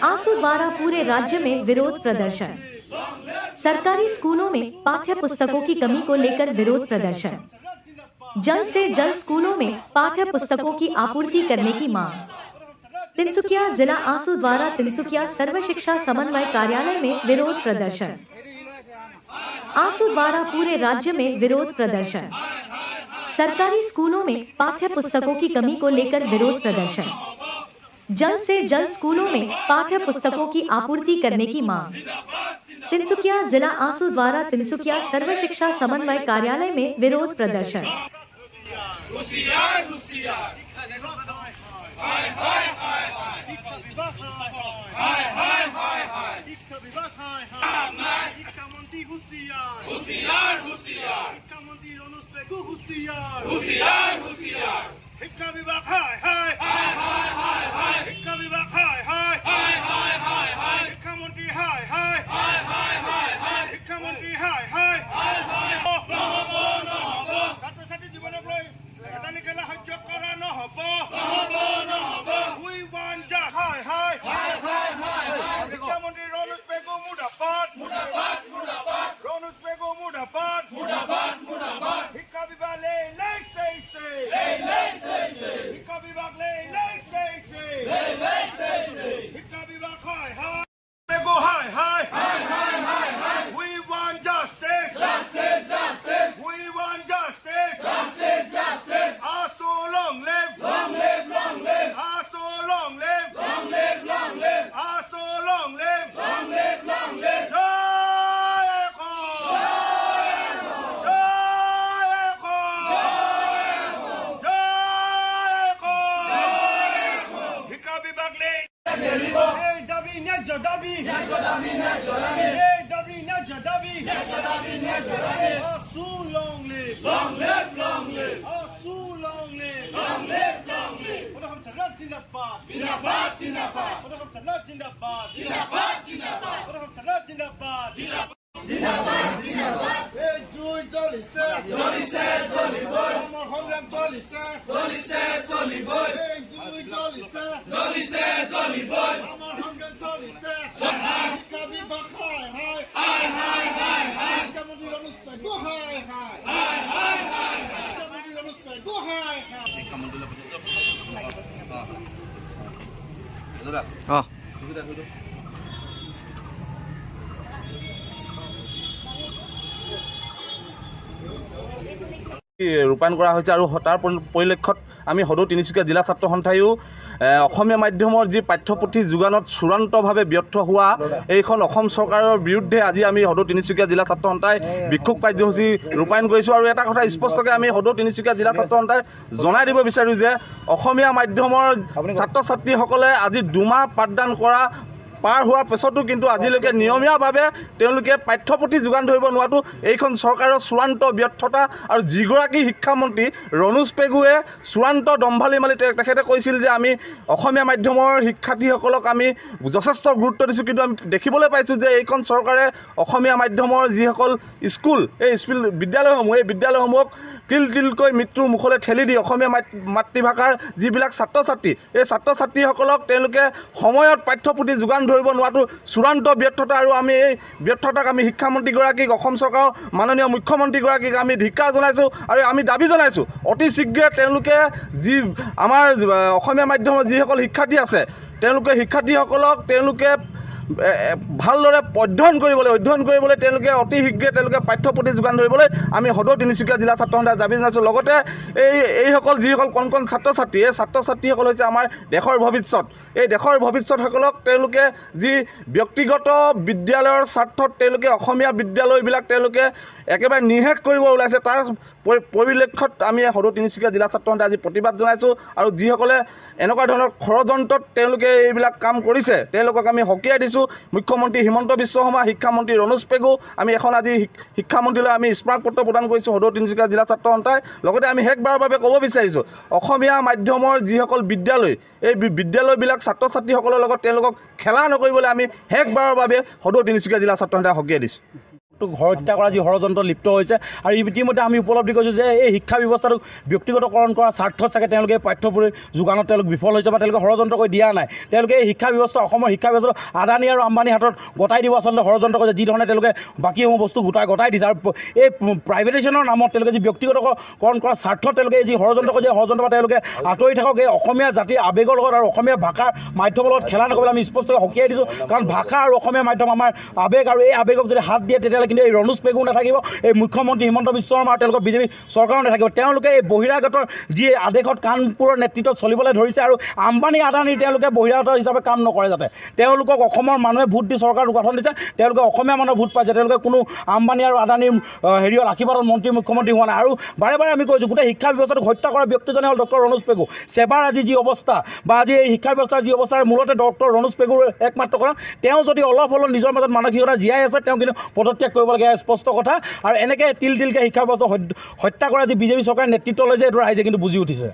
आसू द्वारा पूरे राज्य में विरोध प्रदर्शन। सरकारी स्कूलों में पाठ्य पुस्तकों की कमी को लेकर विरोध प्रदर्शन। जल्द से जल्द स्कूलों में पाठ्य पुस्तकों की आपूर्ति करने की मांग। तिनसुकिया जिला आसू द्वारा तिनसुकिया सर्व शिक्षा समन्वय कार्यालय में विरोध प्रदर्शन। आसू द्वारा पूरे राज्य में विरोध प्रदर्शन। सरकारी स्कूलों में पाठ्य पुस्तकों की कमी को लेकर विरोध प्रदर्शन। जल्द से जल्द स्कूलों में पाठ्य पुस्तकों की आपूर्ति करने की मांग। तिनसुकिया जिला आसू द्वारा तिनसुकिया सर्व शिक्षा समन्वय कार्यालय में विरोध प्रदर्शन। शिक्षा विभाग हाय हाय हाय हाय हाय हाय शिक्षा विभाग हाय हाय हाय हाय हाय हाय शिक्षा मंत्री हाय हाय हाय हाय हाय हाय शिक्षा मंत्री हाय हाय हाय हाय নহব নহব ছাত্ৰ ছাত্ৰী জীৱনক লৈ হেতালিকালা সহ্য কৰা নহব নহব নহব উই ওয়ান্ট জাস্ট হাই হাই হাই হাই হাই শিক্ষা মন্ত্ৰী ৰনোজ পেগু মুৰ্দাবাদ মুৰ্দাবাদ মুৰ্দাবাদ ৰনোজ পেগু মুৰ্দাবাদ মুৰ্দাবাদ মুৰ্দাবাদ শিক্ষা বিভাগ লে সেই শিক্ষা বিভাগ লে সেই শিক্ষা বিভাগ হাই হাই পেগু হাই হাই হাই হাই হাই হাই we want justice justice justice we want justice justice justice ASU long live long live long live ASU long live long live long live ASU long live long live long live ASU long live long live long live ASU long live long live long live हम सरदार जिंदाबाद जिंदाबाद जिंदाबाद हम सरदार जिंदाबाद जिंदाबाद जिंदाबाद हम सरदार जिंदाबाद जिंदाबाद जिंदाबाद ए जुई जली से जली बोल हमर সংগ্রাম जली बोल ए जुई जली बोल हमर সংগ্রাম जली कभी बखाय हाय हाय हाय हाय हाय कभी रनुस पे गो हाय हाय हाय हाय हाय कभी रनुस पे गो हाय हाय ৰূপায়ণ কৰা হৈছে আৰু তাৰ পৰিলক্ষত আমি সদৌ তিনিচুকীয়া জিলা ছাত্ৰ সন্থায়ো অসমীয়া মাধ্যমৰ যি পাঠ্যপুথি যোগানত চূড়ান্তভাৱে ব্যৰ্থ হোৱা এইখন অসম চৰকাৰৰ বিৰুদ্ধে আজি আমি সদৌ তিনিচুকীয়া জিলা ছাত্ৰ সন্থাই বিক্ষোভ কাৰ্যসূচী ৰূপায়ণ কৰিছোঁ আৰু এটা কথা স্পষ্টকৈ আমি সদৌ তিনিচুকীয়া জিলা ছাত্ৰ সন্থাই জনাই দিব বিচাৰোঁ যে অসমীয়া মাধ্যমৰ ছাত্ৰ ছাত্ৰীসকলে আজি দুমাহ পাঠদান কৰা পাৰ হোৱাৰ পিছতো কিন্তু আজিলৈকে নিয়মীয়াভাৱে তেওঁলোকে পাঠ্যপুথি যোগান ধৰিব নোৱাৰাটো এইখন চৰকাৰৰ চূড়ান্ত ব্যৰ্থতা আৰু যিগৰাকী শিক্ষামন্ত্ৰী ৰনোজ পেগুৱে চূড়ান্ত দম্ভালি মালি তেখেতে কৈছিল যে আমি অসমীয়া মাধ্যমৰ শিক্ষাৰ্থীসকলক আমি যথেষ্ট গুৰুত্ব দিছোঁ কিন্তু আমি দেখিবলৈ পাইছোঁ যে এইখন চৰকাৰে অসমীয়া মাধ্যমৰ যিসকল স্কুল এই বিদ্যালয়সমূহক কিলকৈ মৃত্যুৰ মুখলৈ ঠেলি দি অসমীয়া মাতৃভাষাৰ যিবিলাক ছাত্ৰ ছাত্ৰী এই ছাত্ৰ ছাত্ৰীসকলক তেওঁলোকে সময়ত পাঠ্যপুথি যোগান ধৰিব নোৱাৰাটো চূড়ান্ত ব্যৰ্থতা আৰু আমি এই ব্যৰ্থতাক আমি শিক্ষামন্ত্ৰীগৰাকীক অসম চৰকাৰৰ মাননীয় মুখ্যমন্ত্ৰীগৰাকীক আমি ধিক্কাৰ জনাইছোঁ আৰু আমি দাবী জনাইছোঁ অতি শীঘ্ৰে তেওঁলোকে যি আমাৰ অসমীয়া মাধ্যমৰ যিসকল শিক্ষাৰ্থী আছে তেওঁলোকে শিক্ষাৰ্থীসকলক তেওঁলোকে ভালদৰে অধ্যয়ন কৰিবলৈ তেওঁলোকে অতি শীঘ্ৰে তেওঁলোকে পাঠ্যপুথি যোগান ধৰিবলৈ আমি সদৌ তিনিচুকীয়া জিলা ছাত্ৰ সন্থাই দাবী জনাইছোঁ লগতে এইসকল যিসকল কণ ছাত্ৰ ছাত্ৰী এই ছাত্ৰ ছাত্ৰীসকল হৈছে আমাৰ দেশৰ ভৱিষ্যত এই দেশৰ ভৱিষ্যতসকলক তেওঁলোকে যি ব্যক্তিগত বিদ্যালয়ৰ স্বাৰ্থত তেওঁলোকে অসমীয়া বিদ্যালয়বিলাক তেওঁলোকে একেবাৰে নিশেষ কৰিব ওলাইছে তাৰ পৰিলক্ষত আমি সদৌ তিনিচুকীয়া জিলা ছাত্ৰ সন্থাই আজি প্ৰতিবাদ জনাইছোঁ আৰু যিসকলে এনেকুৱা ধৰণৰ ষড়যন্ত্ৰত তেওঁলোকে এইবিলাক কাম কৰিছে তেওঁলোকক আমি সকীয়াই দিছোঁ মুখ্যমন্ত্ৰী হিমন্ত বিশ্ব শৰ্মা শিক্ষামন্ত্ৰী ৰনোজ পেগু আমি এখন আজি শিক্ষামন্ত্ৰীলৈ আমি স্মাৰকপত্ৰ প্ৰদান কৰিছোঁ সদৌ তিনিচুকীয়া জিলা ছাত্ৰ সন্থাই লগতে আমি শেষবাৰৰ বাবে ক'ব বিচাৰিছোঁ অসমীয়া মাধ্যমৰ যিসকল বিদ্যালয় এই বিদ্যালয়বিলাক ছাত্ৰ ছাত্ৰীসকলৰ লগত তেওঁলোকক খেলা নকৰিবলৈ আমি শেষবাৰৰ বাবে সদৌ তিনিচুকীয়া জিলা ছাত্ৰ সন্থাই সকীয়াই দিছোঁ শিক্ষকটোক হত্যা কৰা যি ষড়যন্ত্ৰ লিপ্ত হৈছে আৰু ইতিমধ্যে আমি উপলব্ধি কৰিছোঁ যে এই শিক্ষা ব্যৱস্থাটোক ব্যক্তিগতকৰণ কৰাৰ স্বাৰ্থত চাগে তেওঁলোকে পাঠ্যপুথি যোগানত তেওঁলোক বিফল হৈছে বা তেওঁলোকে ষড়যন্ত্ৰ কৰি দিয়া নাই তেওঁলোকে এই শিক্ষা ব্যৱস্থা অসমৰ শিক্ষা ব্যৱস্থা আদানী আৰু আম্বানীৰ হাতত গতাই দিব আচলতে ষড়যন্ত্ৰ কৰিছে যিধৰণে তেওঁলোকে বাকীসমূহ বস্তু গতাই দিছে আৰু এই প্ৰাইভেটাইজেশ্যনৰ নামত তেওঁলোকে যি ব্যক্তিগতকৰণ কৰাৰ স্বাৰ্থত তেওঁলোকে যি ষড়যন্ত্ৰ কৰিছে ষড়যন্ত্ৰৰ পৰা তেওঁলোকে আঁতৰি থাকক এই অসমীয়া জাতিৰ আৱেগৰ লগত আৰু অসমীয়া ভাষাৰ মাধ্যমৰ লগত খেলা নকৰিবলৈ আমি স্পষ্টকৈ সকীয়াই দিছোঁ কাৰণ ভাষা আৰু অসমীয়া মাধ্যম আমাৰ আৱেগ আৰু এই আৱেগক যদি হাত দিয়ে তেতিয়াহ'লে কিন্তু এই ৰণোজ পেগু নাথাকিব এই মুখ্যমন্ত্ৰী হিমন্ত বিশ্ব শৰ্মা আৰু তেওঁলোকৰ বিজেপি চৰকাৰো নাথাকিব তেওঁলোকে এই বহিৰাগতৰ যি আদেশত কানপুৰৰ নেতৃত্বত চলিবলৈ ধৰিছে আৰু আম্বানী আদানীৰ তেওঁলোকে বহিৰাগত হিচাপে কাম নকৰে যাতে তেওঁলোকক অসমৰ মানুহে ভোট দি চৰকাৰ গঠন দিছে তেওঁলোকে অসমীয়া মানুহে ভোট পাইছে তেওঁলোকে কোনো আম্বানী আৰু আদানীৰ হেৰিয়ত আশীৰ্বাদত মন্ত্ৰী মুখ্যমন্ত্ৰী হোৱা নাই আৰু বাৰে বাৰে আমি কৈছোঁ গোটেই শিক্ষা ব্যৱস্থাটোক হত্যা কৰা ব্যক্তিজনে হ'ল ডক্টৰ ৰণোজ পেগু সেৱাৰ আজি যি অৱস্থা বা আজি এই শিক্ষা ব্যৱস্থাৰ যি অৱস্থাৰ মূলতে ডক্টৰ ৰণোজ পেগুৰ একমাত্ৰ কাৰণ তেওঁ যদি অলপ হ'লেও নিজৰ মাজত মানসিকতা জীয়াই আছে তেওঁ কিন্তু পদত্যাগ কৰিব লাগে স্পষ্ট কথা আৰু এনেকৈ তিলকে শিক্ষা ব্যৱস্থা হত্যা কৰা যি বিজেপি চৰকাৰে নেতৃত্ব লৈছে এইটো ৰাইজে কিন্তু বুজি উঠিছে